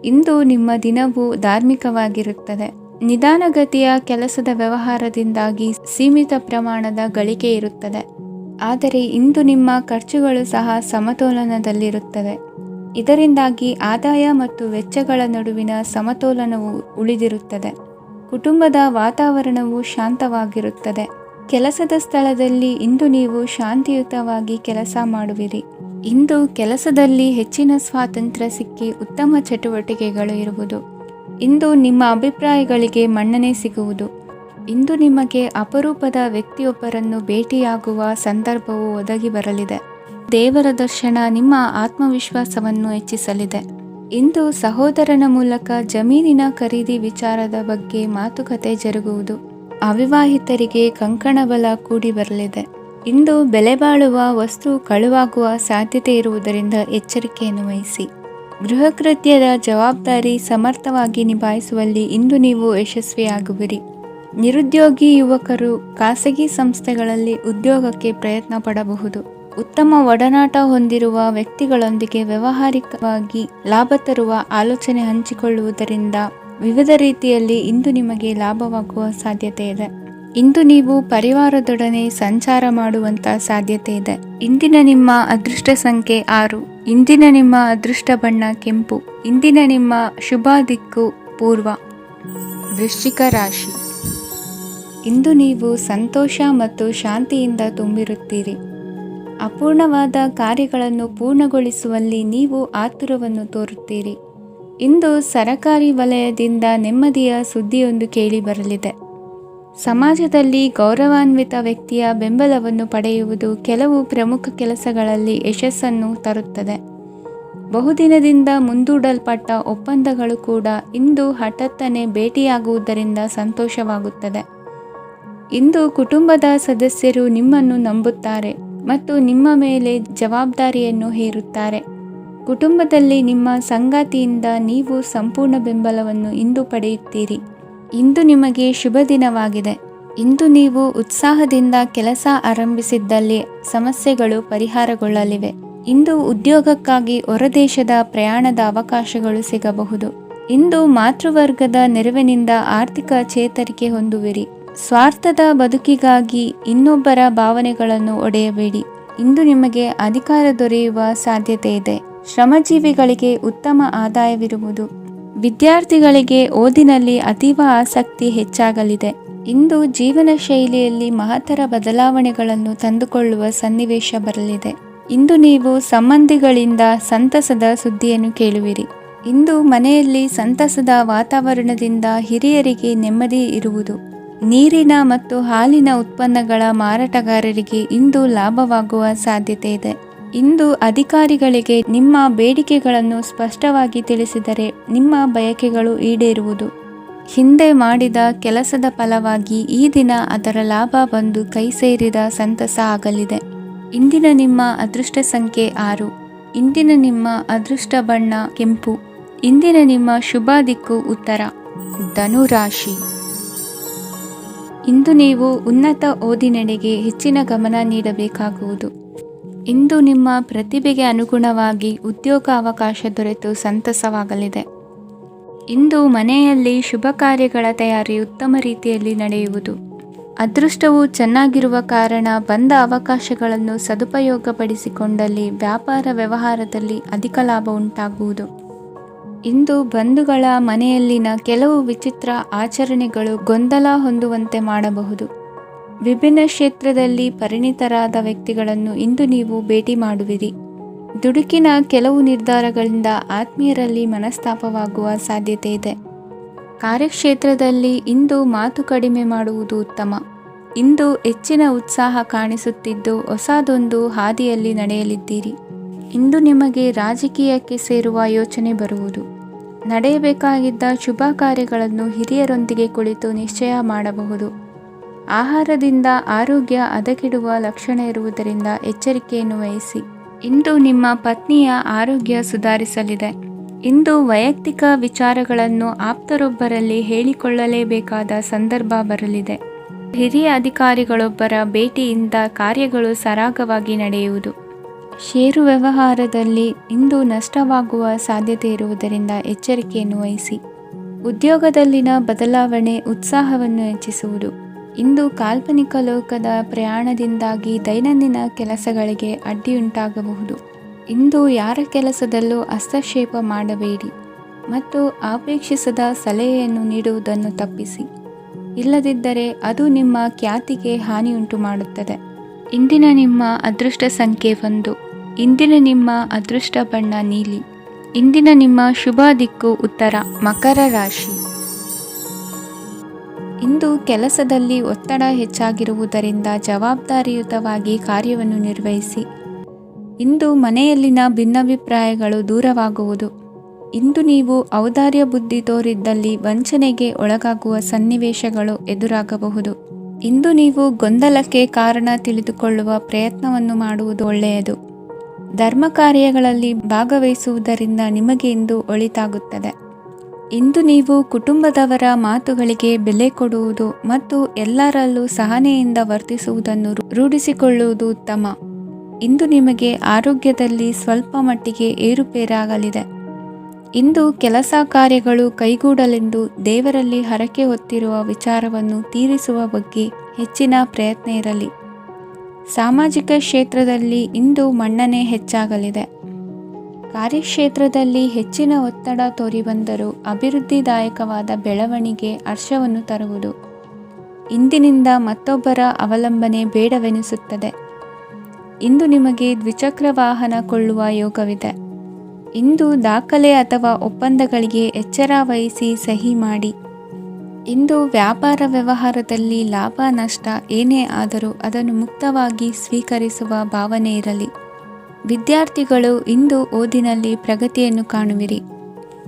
[SPEAKER 1] ಇಂದು ನಿಮ್ಮ ದಿನವು ಧಾರ್ಮಿಕವಾಗಿರುತ್ತದೆ. ನಿಧಾನಗತಿಯ ಕೆಲಸದ ವ್ಯವಹಾರದಿಂದಾಗಿ ಸೀಮಿತ ಪ್ರಮಾಣದ ಗಳಿಕೆ ಇರುತ್ತದೆ. ಆದರೆ ಇಂದು ನಿಮ್ಮ ಖರ್ಚುಗಳು ಸಹ ಸಮತೋಲನದಲ್ಲಿರುತ್ತವೆ. ಇದರಿಂದಾಗಿ ಆದಾಯ ಮತ್ತು ವೆಚ್ಚಗಳ ನಡುವಿನ ಸಮತೋಲನವು ಉಳಿದಿರುತ್ತದೆ. ಕುಟುಂಬದ ವಾತಾವರಣವು ಶಾಂತವಾಗಿರುತ್ತದೆ. ಕೆಲಸದ ಸ್ಥಳದಲ್ಲಿ ಇಂದು ನೀವು ಶಾಂತಿಯುತವಾಗಿ ಕೆಲಸ ಮಾಡುವಿರಿ. ಇಂದು ಕೆಲಸದಲ್ಲಿ ಹೆಚ್ಚಿನ ಸ್ವಾತಂತ್ರ್ಯ ಸಿಕ್ಕಿ ಉತ್ತಮ ಚಟುವಟಿಕೆಗಳು ಇರುವುದು. ಇಂದು ನಿಮ್ಮ ಅಭಿಪ್ರಾಯಗಳಿಗೆ ಮನ್ನಣೆ ಸಿಗುವುದು. ಇಂದು ನಿಮಗೆ ಅಪರೂಪದ ವ್ಯಕ್ತಿಯೊಬ್ಬರನ್ನು ಭೇಟಿಯಾಗುವ ಸಂದರ್ಭವು ಒದಗಿ ಬರಲಿದೆ. ದೇವರ ದರ್ಶನ ನಿಮ್ಮ ಆತ್ಮವಿಶ್ವಾಸವನ್ನು ಹೆಚ್ಚಿಸಲಿದೆ. ಇಂದು ಸಹೋದರನ ಮೂಲಕ ಜಮೀನಿನ ಖರೀದಿ ವಿಚಾರದ ಬಗ್ಗೆ ಮಾತುಕತೆ ಜರುಗುವುದು. ಅವಿವಾಹಿತರಿಗೆ ಕಂಕಣ ಬಲ ಕೂಡಿ ಬರಲಿದೆ. ಇಂದು ಬೆಲೆ ಬಾಳುವ ವಸ್ತು ಕಳುವಾಗುವ ಸಾಧ್ಯತೆ ಇರುವುದರಿಂದ ಎಚ್ಚರಿಕೆಯನ್ನು ವಹಿಸಿ. ಗೃಹ ಕೃತ್ಯದ ಜವಾಬ್ದಾರಿ ಸಮರ್ಥವಾಗಿ ನಿಭಾಯಿಸುವಲ್ಲಿ ಇಂದು ನೀವು ಯಶಸ್ವಿಯಾಗುವಿರಿ. ನಿರುದ್ಯೋಗಿ ಯುವಕರು ಖಾಸಗಿ ಸಂಸ್ಥೆಗಳಲ್ಲಿ ಉದ್ಯೋಗಕ್ಕೆ ಪ್ರಯತ್ನ ಪಡಬಹುದು. ಉತ್ತಮ ಒಡನಾಟ ಹೊಂದಿರುವ ವ್ಯಕ್ತಿಗಳೊಂದಿಗೆ ವ್ಯಾವಹಾರಿಕವಾಗಿ ಲಾಭ ತರುವ ಆಲೋಚನೆ ಹಂಚಿಕೊಳ್ಳುವುದರಿಂದ ವಿವಿಧ ರೀತಿಯಲ್ಲಿ ಇಂದು ನಿಮಗೆ ಲಾಭವಾಗುವ ಸಾಧ್ಯತೆ ಇದೆ. ಇಂದು ನೀವು ಪರಿವಾರದೊಡನೆ ಸಂಚಾರ ಮಾಡುವಂತ ಸಾಧ್ಯತೆ ಇದೆ. ಇಂದಿನ ನಿಮ್ಮ ಅದೃಷ್ಟ ಸಂಖ್ಯೆ 6. ಇಂದಿನ ನಿಮ್ಮ ಅದೃಷ್ಟ ಬಣ್ಣ ಕೆಂಪು. ಇಂದಿನ ನಿಮ್ಮ ಶುಭ ದಿಕ್ಕು ಪೂರ್ವ. ವೃಶ್ಚಿಕ ರಾಶಿ. ಇಂದು ನೀವು ಸಂತೋಷ ಮತ್ತು ಶಾಂತಿಯಿಂದ ತುಂಬಿರುತ್ತೀರಿ. ಅಪೂರ್ಣವಾದ ಕಾರ್ಯಗಳನ್ನು ಪೂರ್ಣಗೊಳಿಸುವಲ್ಲಿ ನೀವು ಆತುರವನ್ನು ತೋರುತ್ತೀರಿ. ಇಂದು ಸರಕಾರಿ ವಲಯದಿಂದ ನೆಮ್ಮದಿಯ ಸುದ್ದಿಯೊಂದು ಕೇಳಿ ಬರಲಿದೆ. ಸಮಾಜದಲ್ಲಿ ಗೌರವಾನ್ವಿತ ವ್ಯಕ್ತಿಯ ಬೆಂಬಲವನ್ನು ಪಡೆಯುವುದು ಕೆಲವು ಪ್ರಮುಖ ಕೆಲಸಗಳಲ್ಲಿ ಯಶಸ್ಸನ್ನು ತರುತ್ತದೆ. ಬಹುದಿನದಿಂದ ಮುಂದೂಡಲ್ಪಟ್ಟ ಒಪ್ಪಂದಗಳು ಕೂಡ ಇಂದು ಹಠಾತ್ತನೆ ಭೇಟಿಯಾಗುವುದರಿಂದ ಸಂತೋಷವಾಗುತ್ತದೆ. ಇಂದು ಕುಟುಂಬದ ಸದಸ್ಯರು ನಿಮ್ಮನ್ನು ನಂಬುತ್ತಾರೆ ಮತ್ತು ನಿಮ್ಮ ಮೇಲೆ ಜವಾಬ್ದಾರಿಯನ್ನು ಹೇರುತ್ತಾರೆ. ಕುಟುಂಬದಲ್ಲಿ ನಿಮ್ಮ ಸಂಗಾತಿಯಿಂದ ನೀವು ಸಂಪೂರ್ಣ ಬೆಂಬಲವನ್ನು ಇಂದು ಪಡೆಯುತ್ತೀರಿ. ಇಂದು ನಿಮಗೆ ಶುಭ ದಿನವಾಗಿದೆ. ಇಂದು ನೀವು ಉತ್ಸಾಹದಿಂದ ಕೆಲಸ ಆರಂಭಿಸಿದ್ದಲ್ಲಿ ಸಮಸ್ಯೆಗಳು ಪರಿಹಾರಗೊಳ್ಳಲಿವೆ. ಇಂದು ಉದ್ಯೋಗಕ್ಕಾಗಿ ಹೊರದೇಶದ ಪ್ರಯಾಣದ ಅವಕಾಶಗಳು ಸಿಗಬಹುದು. ಇಂದು ಮಾತೃವರ್ಗದ ನೆರವಿನಿಂದ ಆರ್ಥಿಕ ಚೇತರಿಕೆ ಹೊಂದುವಿರಿ. ಸ್ವಾರ್ಥದ ಬದುಕಿಗಾಗಿ ಇನ್ನೊಬ್ಬರ ಭಾವನೆಗಳನ್ನು ಒಡೆಯಬೇಡಿ. ಇಂದು ನಿಮಗೆ ಅಧಿಕಾರ ದೊರೆಯುವ ಸಾಧ್ಯತೆ ಇದೆ. ಶ್ರಮಜೀವಿಗಳಿಗೆ ಉತ್ತಮ ಆದಾಯವಿರುವುದು. ವಿದ್ಯಾರ್ಥಿಗಳಿಗೆ ಓದಿನಲ್ಲಿ ಅತೀವ ಆಸಕ್ತಿ ಹೆಚ್ಚಾಗಲಿದೆ. ಇಂದು ಜೀವನ ಶೈಲಿಯಲ್ಲಿ ಮಹತ್ತರ ಬದಲಾವಣೆಗಳನ್ನು ತಂದುಕೊಳ್ಳುವ ಸನ್ನಿವೇಶ ಬರಲಿದೆ. ಇಂದು ನೀವು ಸಂಬಂಧಿಗಳಿಂದ ಸಂತಸದ ಸುದ್ದಿಯನ್ನು ಕೇಳುವಿರಿ. ಇಂದು ಮನೆಯಲ್ಲಿ ಸಂತಸದ ವಾತಾವರಣದಿಂದ ಹಿರಿಯರಿಗೆ ನೆಮ್ಮದಿ ಇರುವುದು. ನೀರಿನ ಮತ್ತು ಹಾಲಿನ ಉತ್ಪನ್ನಗಳ ಮಾರಾಟಗಾರರಿಗೆ ಇಂದು ಲಾಭವಾಗುವ ಸಾಧ್ಯತೆ ಇದೆ. ಇಂದು ಅಧಿಕಾರಿಗಳಿಗೆ ನಿಮ್ಮ ಬೇಡಿಕೆಗಳನ್ನು ಸ್ಪಷ್ಟವಾಗಿ ತಿಳಿಸಿದರೆ ನಿಮ್ಮ ಬಯಕೆಗಳು ಈಡೇರುವುದು. ಹಿಂದೆ ಮಾಡಿದ ಕೆಲಸದ ಫಲವಾಗಿ ಈ ದಿನ ಅದರ ಲಾಭ ಬಂದು ಕೈ ಸೇರಿದ ಸಂತಸ ಆಗಲಿದೆ. ಇಂದಿನ ನಿಮ್ಮ ಅದೃಷ್ಟ ಸಂಖ್ಯೆ 6. ಇಂದಿನ ನಿಮ್ಮ ಅದೃಷ್ಟ ಬಣ್ಣ ಕೆಂಪು. ಇಂದಿನ ನಿಮ್ಮ ಶುಭ ದಿಕ್ಕು ಉತ್ತರ. ಧನುರಾಶಿ. ಇಂದು ನೀವು ಉನ್ನತ ಓದಿನೆಡೆಗೆ ಹೆಚ್ಚಿನ ಗಮನ ನೀಡಬೇಕಾಗುವುದು. ಇಂದು ನಿಮ್ಮ ಪ್ರತಿಭೆಗೆ ಅನುಗುಣವಾಗಿ ಉದ್ಯೋಗ ಅವಕಾಶ ದೊರೆತು ಸಂತಸವಾಗಲಿದೆ. ಇಂದು ಮನೆಯಲ್ಲಿ ಶುಭ ಕಾರ್ಯಗಳ ತಯಾರಿ ಉತ್ತಮ ರೀತಿಯಲ್ಲಿ ನಡೆಯುವುದು. ಅದೃಷ್ಟವು ಚೆನ್ನಾಗಿರುವ ಕಾರಣ ಬಂದ ಅವಕಾಶಗಳನ್ನು ಸದುಪಯೋಗಪಡಿಸಿಕೊಂಡಲ್ಲಿ ವ್ಯಾಪಾರ ವ್ಯವಹಾರದಲ್ಲಿ ಅಧಿಕ ಲಾಭ ಉಂಟಾಗುವುದು. ಇಂದು ಬಂಧುಗಳ ಮನೆಯಲ್ಲಿನ ಕೆಲವು ವಿಚಿತ್ರ ಆಚರಣೆಗಳು ಗೊಂದಲ ಹೊಂದುವಂತೆ ಮಾಡಬಹುದು. ವಿಭಿನ್ನ ಕ್ಷೇತ್ರದಲ್ಲಿ ಪರಿಣಿತರಾದ ವ್ಯಕ್ತಿಗಳನ್ನು ಇಂದು ನೀವು ಭೇಟಿ ಮಾಡುವಿರಿ. ದುಡುಕಿನ ಕೆಲವು ನಿರ್ಧಾರಗಳಿಂದ ಆತ್ಮೀಯರಲ್ಲಿ ಮನಸ್ತಾಪವಾಗುವ ಸಾಧ್ಯತೆ ಇದೆ. ಕಾರ್ಯಕ್ಷೇತ್ರದಲ್ಲಿ ಇಂದು ಮಾತು ಕಡಿಮೆ ಮಾಡುವುದು ಉತ್ತಮ. ಇಂದು ಹೆಚ್ಚಿನ ಉತ್ಸಾಹ ಕಾಣಿಸುತ್ತಿದ್ದು ಹೊಸದೊಂದು ಹಾದಿಯಲ್ಲಿ ನಡೆಯಲಿದ್ದೀರಿ. ಇಂದು ನಿಮಗೆ ರಾಜಕೀಯಕ್ಕೆ ಸೇರುವ ಯೋಚನೆ ಬರುವುದು. ನಡೆಯಬೇಕಾಗಿದ್ದ ಶುಭ ಕಾರ್ಯಗಳನ್ನು ಹಿರಿಯರೊಂದಿಗೆ ಕುಳಿತು ನಿಶ್ಚಯ ಮಾಡಬಹುದು. ಆಹಾರದಿಂದ ಆರೋಗ್ಯ ಹದಗೆಡುವ ಲಕ್ಷಣ ಇರುವುದರಿಂದ ಎಚ್ಚರಿಕೆಯನ್ನು ವಹಿಸಿ. ಇಂದು ನಿಮ್ಮ ಪತ್ನಿಯ ಆರೋಗ್ಯ ಸುಧಾರಿಸಲಿದೆ. ಇಂದು ವೈಯಕ್ತಿಕ ವಿಚಾರಗಳನ್ನು ಆಪ್ತರೊಬ್ಬರಲ್ಲಿ ಹೇಳಿಕೊಳ್ಳಲೇಬೇಕಾದ ಸಂದರ್ಭ ಬರಲಿದೆ. ಹಿರಿಯ ಅಧಿಕಾರಿಗಳೊಬ್ಬರ ಭೇಟಿಯಿಂದ ಕಾರ್ಯಗಳು ಸರಾಗವಾಗಿ ನಡೆಯುವುದು. ಷೇರು ವ್ಯವಹಾರದಲ್ಲಿ ಇಂದು ನಷ್ಟವಾಗುವ ಸಾಧ್ಯತೆ ಇರುವುದರಿಂದ ಎಚ್ಚರಿಕೆಯನ್ನು ವಹಿಸಿ. ಉದ್ಯೋಗದಲ್ಲಿನ ಬದಲಾವಣೆ ಉತ್ಸಾಹವನ್ನು ಹೆಚ್ಚಿಸುವುದು. ಇಂದು ಕಾಲ್ಪನಿಕ ಲೋಕದ ಪ್ರಯಾಣದಿಂದಾಗಿ ದೈನಂದಿನ ಕೆಲಸಗಳಿಗೆ ಅಡ್ಡಿಯುಂಟಾಗಬಹುದು. ಇಂದು ಯಾರ ಕೆಲಸದಲ್ಲೂ ಹಸ್ತಕ್ಷೇಪ ಮಾಡಬೇಡಿ ಮತ್ತು ಅಪೇಕ್ಷಿಸದ ಸಲಹೆಯನ್ನು ನೀಡುವುದನ್ನು ತಪ್ಪಿಸಿ. ಇಲ್ಲದಿದ್ದರೆ ಅದು ನಿಮ್ಮ ಖ್ಯಾತಿಗೆ ಹಾನಿಯುಂಟು ಮಾಡುತ್ತದೆ. ಇಂದಿನ ನಿಮ್ಮ ಅದೃಷ್ಟ ಸಂಖ್ಯೆ 1. ಇಂದಿನ ನಿಮ್ಮ ಅದೃಷ್ಟ ಬಣ್ಣ ನೀಲಿ. ಇಂದಿನ ನಿಮ್ಮ ಶುಭ ದಿಕ್ಕು ಉತ್ತರ. ಮಕರ ರಾಶಿ. ಇಂದು ಕೆಲಸದಲ್ಲಿ ಒತ್ತಡ ಹೆಚ್ಚಾಗಿರುವುದರಿಂದ ಜವಾಬ್ದಾರಿಯುತವಾಗಿ ಕಾರ್ಯವನ್ನು ನಿರ್ವಹಿಸಿ. ಇಂದು ಮನೆಯಲ್ಲಿನ ಭಿನ್ನಾಭಿಪ್ರಾಯಗಳು ದೂರವಾಗುವುದು. ಇಂದು ನೀವು ಔದಾರ್ಯ ಬುದ್ಧಿ ತೋರಿದ್ದಲ್ಲಿ ವಂಚನೆಗೆ ಒಳಗಾಗುವ ಸನ್ನಿವೇಶಗಳು ಎದುರಾಗಬಹುದು. ಇಂದು ನೀವು ಗೊಂದಲಕ್ಕೆ ಕಾರಣ ತಿಳಿದುಕೊಳ್ಳುವ ಪ್ರಯತ್ನವನ್ನು ಮಾಡುವುದು ಒಳ್ಳೆಯದು. ಧರ್ಮ ಕಾರ್ಯಗಳಲ್ಲಿ ಭಾಗವಹಿಸುವುದರಿಂದ ನಿಮಗೆ ಇಂದು ಒಳಿತಾಗುತ್ತದೆ. ಇಂದು ನೀವು ಕುಟುಂಬದವರ ಮಾತುಗಳಿಗೆ ಬೆಲೆ ಕೊಡುವುದು ಮತ್ತು ಎಲ್ಲರಲ್ಲೂ ಸಹನೆಯಿಂದ ವರ್ತಿಸುವುದನ್ನು ರೂಢಿಸಿಕೊಳ್ಳುವುದು ಉತ್ತಮ. ಇಂದು ನಿಮಗೆ ಆರೋಗ್ಯದಲ್ಲಿ ಸ್ವಲ್ಪ ಮಟ್ಟಿಗೆ ಏರುಪೇರಾಗಲಿದೆ. ಇಂದು ಕೆಲಸ ಕಾರ್ಯಗಳು ಕೈಗೂಡಲೆಂದು ದೇವರಲ್ಲಿ ಹರಕೆ ಹೊತ್ತಿರುವ ವಿಚಾರವನ್ನು ತೀರಿಸುವ ಬಗ್ಗೆ ಹೆಚ್ಚಿನ ಪ್ರಯತ್ನ ಇರಲಿ. ಸಾಮಾಜಿಕ ಕ್ಷೇತ್ರದಲ್ಲಿ ಇಂದು ಮನ್ನಣೆ ಹೆಚ್ಚಾಗಲಿದೆ. ಕಾರ್ಯಕ್ಷೇತ್ರದಲ್ಲಿ ಹೆಚ್ಚಿನ ಒತ್ತಡ ತೋರಿಬಂದರೂ ಅಭಿವೃದ್ಧಿದಾಯಕವಾದ ಬೆಳವಣಿಗೆ ಹರ್ಷವನ್ನು ತರುವುದು. ಇಂದಿನಿಂದ ಮತ್ತೊಬ್ಬರ ಅವಲಂಬನೆ ಬೇಡವೆನಿಸುತ್ತದೆ. ಇಂದು ನಿಮಗೆ ದ್ವಿಚಕ್ರ ವಾಹನ ಕೊಳ್ಳುವ ಯೋಗವಿದೆ. ಇಂದು ದಾಖಲೆ ಅಥವಾ ಒಪ್ಪಂದಗಳಿಗೆ ಎಚ್ಚರ ವಹಿಸಿ ಸಹಿ ಮಾಡಿ. ಇಂದು ವ್ಯಾಪಾರ ವ್ಯವಹಾರದಲ್ಲಿ ಲಾಭ ನಷ್ಟ ಏನೇ ಆದರೂ ಅದನ್ನು ಮುಕ್ತವಾಗಿ ಸ್ವೀಕರಿಸುವ ಭಾವನೆ ಇರಲಿ. ವಿದ್ಯಾರ್ಥಿಗಳು ಇಂದು ಓದಿನಲ್ಲಿ ಪ್ರಗತಿಯನ್ನು ಕಾಣುವಿರಿ.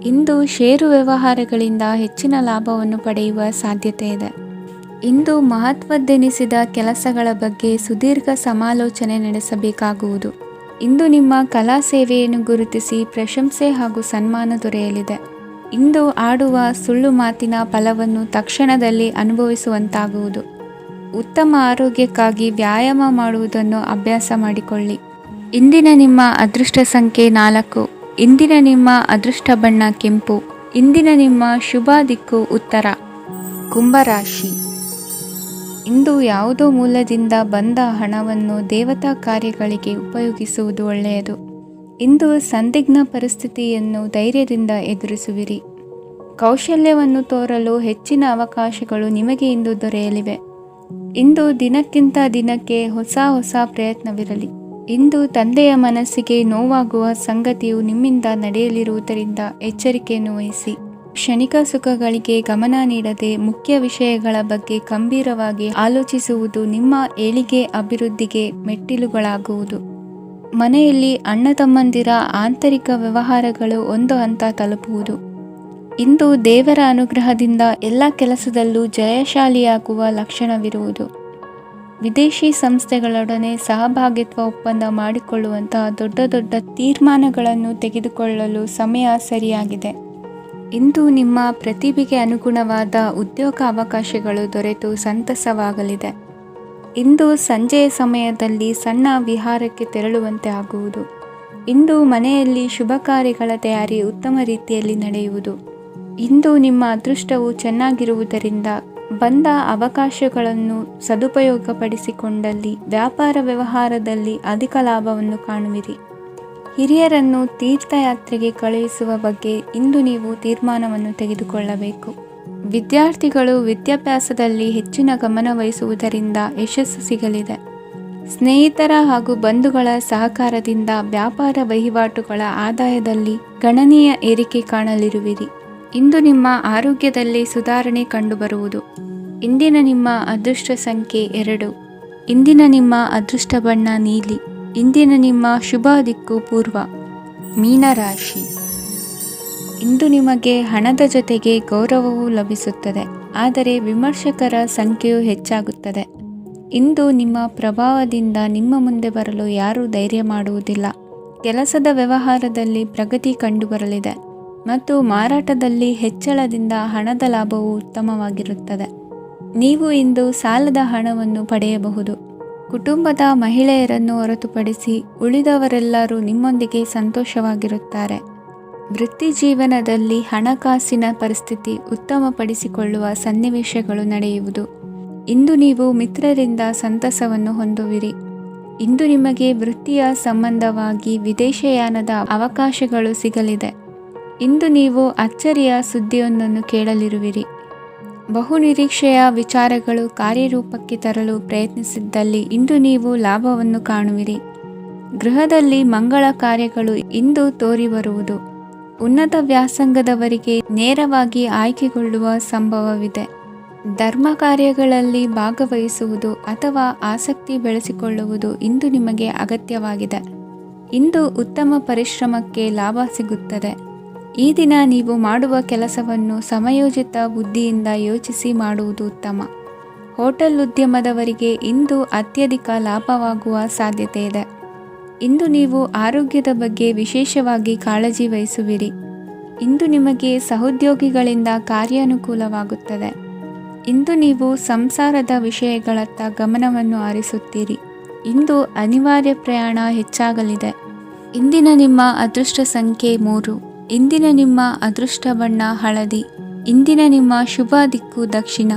[SPEAKER 1] ಇಂದು ಷೇರು ವ್ಯವಹಾರಗಳಿಂದ ಹೆಚ್ಚಿನ ಲಾಭವನ್ನು ಪಡೆಯುವ ಸಾಧ್ಯತೆ ಇದೆ. ಇಂದು ಮಹತ್ವದ್ದೆನಿಸಿದ ಕೆಲಸಗಳ ಬಗ್ಗೆ ಸುದೀರ್ಘ ಸಮಾಲೋಚನೆ ನಡೆಸಬೇಕಾಗುವುದು. ಇಂದು ನಿಮ್ಮ ಕಲಾ ಸೇವೆಯನ್ನು ಗುರುತಿಸಿ ಪ್ರಶಂಸೆ ಹಾಗೂ ಸನ್ಮಾನ ದೊರೆಯಲಿದೆ. ಇಂದು ಆಡುವ ಸುಳ್ಳು ಮಾತಿನ ಫಲವನ್ನು ತಕ್ಷಣದಲ್ಲಿ ಅನುಭವಿಸುವಂತಾಗುವುದು. ಉತ್ತಮ ಆರೋಗ್ಯಕ್ಕಾಗಿ ವ್ಯಾಯಾಮ ಮಾಡುವುದನ್ನು ಅಭ್ಯಾಸ ಮಾಡಿಕೊಳ್ಳಿ. ಇಂದಿನ ನಿಮ್ಮ ಅದೃಷ್ಟ ಸಂಖ್ಯೆ 4. ಇಂದಿನ ನಿಮ್ಮ ಅದೃಷ್ಟ ಬಣ್ಣ ಕೆಂಪು. ಇಂದಿನ ನಿಮ್ಮ ಶುಭ ದಿಕ್ಕು ಉತ್ತರ. ಕುಂಭರಾಶಿ. ಇಂದು ಯಾವುದೋ ಮೂಲದಿಂದ ಬಂದ ಹಣವನ್ನು ದೇವತಾ ಕಾರ್ಯಗಳಿಗೆ ಉಪಯೋಗಿಸುವುದು ಒಳ್ಳೆಯದು. ಇಂದು ಸಂದಿಗ್ಧ ಪರಿಸ್ಥಿತಿಯನ್ನು ಧೈರ್ಯದಿಂದ ಎದುರಿಸುವಿರಿ. ಕೌಶಲ್ಯವನ್ನು ತೋರಲು ಹೆಚ್ಚಿನ ಅವಕಾಶಗಳು ನಿಮಗೆ ಇಂದು ದೊರೆಯಲಿವೆ. ಇಂದು ದಿನಕ್ಕಿಂತ ದಿನಕ್ಕೆ ಹೊಸ ಪ್ರಯತ್ನವಿರಲಿ. ಇಂದು ತಂದೆಯ ಮನಸ್ಸಿಗೆ ನೋವಾಗುವ ಸಂಗತಿಯು ನಿಮ್ಮಿಂದ ನಡೆಯಲಿರುವುದರಿಂದ ಎಚ್ಚರಿಕೆಯನ್ನು ವಹಿಸಿ. ಕ್ಷಣಿಕ ಸುಖಗಳಿಗೆ ಗಮನ ನೀಡದೆ ಮುಖ್ಯ ವಿಷಯಗಳ ಬಗ್ಗೆ ಗಂಭೀರವಾಗಿ ಆಲೋಚಿಸುವುದು ನಿಮ್ಮ ಏಳಿಗೆ ಅಭಿವೃದ್ಧಿಗೆ ಮೆಟ್ಟಿಲುಗಳಾಗುವುದು. ಮನೆಯಲ್ಲಿ ಅಣ್ಣ ತಮ್ಮಂದಿರ ಆಂತರಿಕ ವ್ಯವಹಾರಗಳು ಒಂದು ಹಂತ ತಲುಪುವುದು. ಇಂದು ದೇವರ ಅನುಗ್ರಹದಿಂದ ಎಲ್ಲ ಕೆಲಸದಲ್ಲೂ ಜಯಶಾಲಿಯಾಗುವ ಲಕ್ಷಣವಿರುವುದು. ವಿದೇಶಿ ಸಂಸ್ಥೆಗಳೊಡನೆ ಸಹಭಾಗಿತ್ವ ಒಪ್ಪಂದ ಮಾಡಿಕೊಳ್ಳುವಂತಹ ದೊಡ್ಡ ತೀರ್ಮಾನಗಳನ್ನು ತೆಗೆದುಕೊಳ್ಳಲು ಸಮಯ ಸರಿಯಾಗಿದೆ. ಇಂದು ನಿಮ್ಮ ಪ್ರತಿಭೆಗೆ ಅನುಗುಣವಾದ ಉದ್ಯೋಗ ಅವಕಾಶಗಳು ದೊರೆತು ಸಂತಸವಾಗಲಿದೆ. ಇಂದು ಸಂಜೆಯ ಸಮಯದಲ್ಲಿ ಸಣ್ಣ ವಿಹಾರಕ್ಕೆ ತೆರಳುವಂತೆ ಆಗುವುದು. ಇಂದು ಮನೆಯಲ್ಲಿ ಶುಭ ಕಾರ್ಯಗಳ ತಯಾರಿ ಉತ್ತಮ ರೀತಿಯಲ್ಲಿ ನಡೆಯುವುದು. ಇಂದು ನಿಮ್ಮ ಅದೃಷ್ಟವು ಚೆನ್ನಾಗಿರುವುದರಿಂದ ಬಂದ ಅವಕಾಶಗಳನ್ನು ಸದುಪಯೋಗಪಡಿಸಿಕೊಂಡಲ್ಲಿ ವ್ಯಾಪಾರ ವ್ಯವಹಾರದಲ್ಲಿ ಅಧಿಕ ಲಾಭವನ್ನು ಕಾಣುವಿರಿ. ಹಿರಿಯರನ್ನು ತೀರ್ಥಯಾತ್ರೆಗೆ ಕಳುಹಿಸುವ ಬಗ್ಗೆ ಇಂದು ನೀವು ತೀರ್ಮಾನವನ್ನು ತೆಗೆದುಕೊಳ್ಳಬೇಕು. ವಿದ್ಯಾರ್ಥಿಗಳು ವಿದ್ಯಾಭ್ಯಾಸದಲ್ಲಿ ಹೆಚ್ಚಿನ ಗಮನ ವಹಿಸುವುದರಿಂದ ಯಶಸ್ಸು ಸಿಗಲಿದೆ. ಸ್ನೇಹಿತರ ಹಾಗೂ ಬಂಧುಗಳ ಸಹಕಾರದಿಂದ ವ್ಯಾಪಾರ ವಹಿವಾಟುಗಳ ಆದಾಯದಲ್ಲಿ ಗಣನೀಯ ಏರಿಕೆ ಕಾಣಲಿರುವಿರಿ. ಇಂದು ನಿಮ್ಮ ಆರೋಗ್ಯದಲ್ಲಿ ಸುಧಾರಣೆ ಕಂಡುಬರುವುದು. ಇಂದಿನ ನಿಮ್ಮ ಅದೃಷ್ಟ ಸಂಖ್ಯೆ 2. ಇಂದಿನ ನಿಮ್ಮ ಅದೃಷ್ಟ ಬಣ್ಣ ನೀಲಿ. ಇಂದಿನ ನಿಮ್ಮ ಶುಭ ದಿಕ್ಕು ಪೂರ್ವ. ಮೀನರಾಶಿ. ಇಂದು ನಿಮಗೆ ಹಣದ ಜೊತೆಗೆ ಗೌರವವೂ ಲಭಿಸುತ್ತದೆ, ಆದರೆ ವಿಮರ್ಶಕರ ಸಂಖ್ಯೆಯು ಹೆಚ್ಚಾಗುತ್ತದೆ. ಇಂದು ನಿಮ್ಮ ಪ್ರಭಾವದಿಂದ ನಿಮ್ಮ ಮುಂದೆ ಬರಲು ಯಾರೂ ಧೈರ್ಯ ಮಾಡುವುದಿಲ್ಲ. ಕೆಲಸದ ವ್ಯವಹಾರದಲ್ಲಿ ಪ್ರಗತಿ ಕಂಡುಬರಲಿದೆ ಮತ್ತು ಮಾರಾಟದಲ್ಲಿ ಹೆಚ್ಚಳದಿಂದ ಹಣದ ಲಾಭವು ಉತ್ತಮವಾಗಿರುತ್ತದೆ. ನೀವು ಇಂದು ಸಾಲದ ಹಣವನ್ನು ಪಡೆಯಬಹುದು. ಕುಟುಂಬದ ಮಹಿಳೆಯರನ್ನು ಹೊರತುಪಡಿಸಿ ಉಳಿದವರೆಲ್ಲರೂ ನಿಮ್ಮೊಂದಿಗೆ ಸಂತೋಷವಾಗಿರುತ್ತಾರೆ. ವೃತ್ತಿ ಜೀವನದಲ್ಲಿ ಹಣಕಾಸಿನ ಪರಿಸ್ಥಿತಿ ಉತ್ತಮಪಡಿಸಿಕೊಳ್ಳುವ ಸನ್ನಿವೇಶಗಳು ನಡೆಯುವುದು. ಇಂದು ನೀವು ಮಿತ್ರರಿಂದ ಸಂತಸವನ್ನು ಹೊಂದುವಿರಿ. ಇಂದು ನಿಮಗೆ ವೃತ್ತಿಯ ಸಂಬಂಧವಾಗಿ ವಿದೇಶಯಾನದ ಅವಕಾಶಗಳು ಸಿಗಲಿದೆ. ಇಂದು ನೀವು ಅಚ್ಚರಿಯ ಸುದ್ದಿಯೊಂದನ್ನು ಕೇಳಲಿರುವಿರಿ. ಬಹುನಿರೀಕ್ಷೆಯ ವಿಚಾರಗಳು ಕಾರ್ಯರೂಪಕ್ಕೆ ತರಲು ಪ್ರಯತ್ನಿಸಿದ್ದಲ್ಲಿ ಇಂದು ನೀವು ಲಾಭವನ್ನು ಕಾಣುವಿರಿ. ಗೃಹದಲ್ಲಿ ಮಂಗಳ ಕಾರ್ಯಗಳು ಇಂದು ತೋರಿಬರುವುದು. ಉನ್ನತ ವ್ಯಾಸಂಗದವರಿಗೆ ನೇರವಾಗಿ ಆಯ್ಕೆಗೊಳ್ಳುವ ಸಂಭವವಿದೆ. ಧರ್ಮ ಕಾರ್ಯಗಳಲ್ಲಿ ಭಾಗವಹಿಸುವುದು ಅಥವಾ ಆಸಕ್ತಿ ಬೆಳೆಸಿಕೊಳ್ಳುವುದು ಇಂದು ನಿಮಗೆ ಅಗತ್ಯವಾಗಿದೆ. ಇಂದು ಉತ್ತಮ ಪರಿಶ್ರಮಕ್ಕೆ ಲಾಭ ಸಿಗುತ್ತದೆ. ಈ ದಿನ ನೀವು ಮಾಡುವ ಕೆಲಸವನ್ನು ಸಮಯೋಚಿತ ಬುದ್ಧಿಯಿಂದ ಯೋಚಿಸಿ ಮಾಡುವುದು ಉತ್ತಮ. ಹೋಟೆಲ್ ಉದ್ಯಮದವರಿಗೆ ಇಂದು ಅತ್ಯಧಿಕ ಲಾಭವಾಗುವ ಸಾಧ್ಯತೆ ಇದೆ. ಇಂದು ನೀವು ಆರೋಗ್ಯದ ಬಗ್ಗೆ ವಿಶೇಷವಾಗಿ ಕಾಳಜಿ ವಹಿಸುವಿರಿ. ಇಂದು ನಿಮಗೆ ಸಹೋದ್ಯೋಗಿಗಳಿಂದ ಕಾರ್ಯಾನುಕೂಲವಾಗುತ್ತದೆ. ಇಂದು ನೀವು ಸಂಸಾರದ ವಿಷಯಗಳತ್ತ ಗಮನವನ್ನು ಹರಿಸುತ್ತೀರಿ. ಇಂದು ಅನಿವಾರ್ಯ ಪ್ರಯಾಣ ಹೆಚ್ಚಾಗಲಿದೆ. ಇಂದಿನ ನಿಮ್ಮ ಅದೃಷ್ಟ ಸಂಖ್ಯೆ 3. ಇಂದಿನ ನಿಮ್ಮ ಅದೃಷ್ಟ ಬಣ್ಣ ಹಳದಿ. ಇಂದಿನ ನಿಮ್ಮ ಶುಭ ದಿಕ್ಕು ದಕ್ಷಿಣ.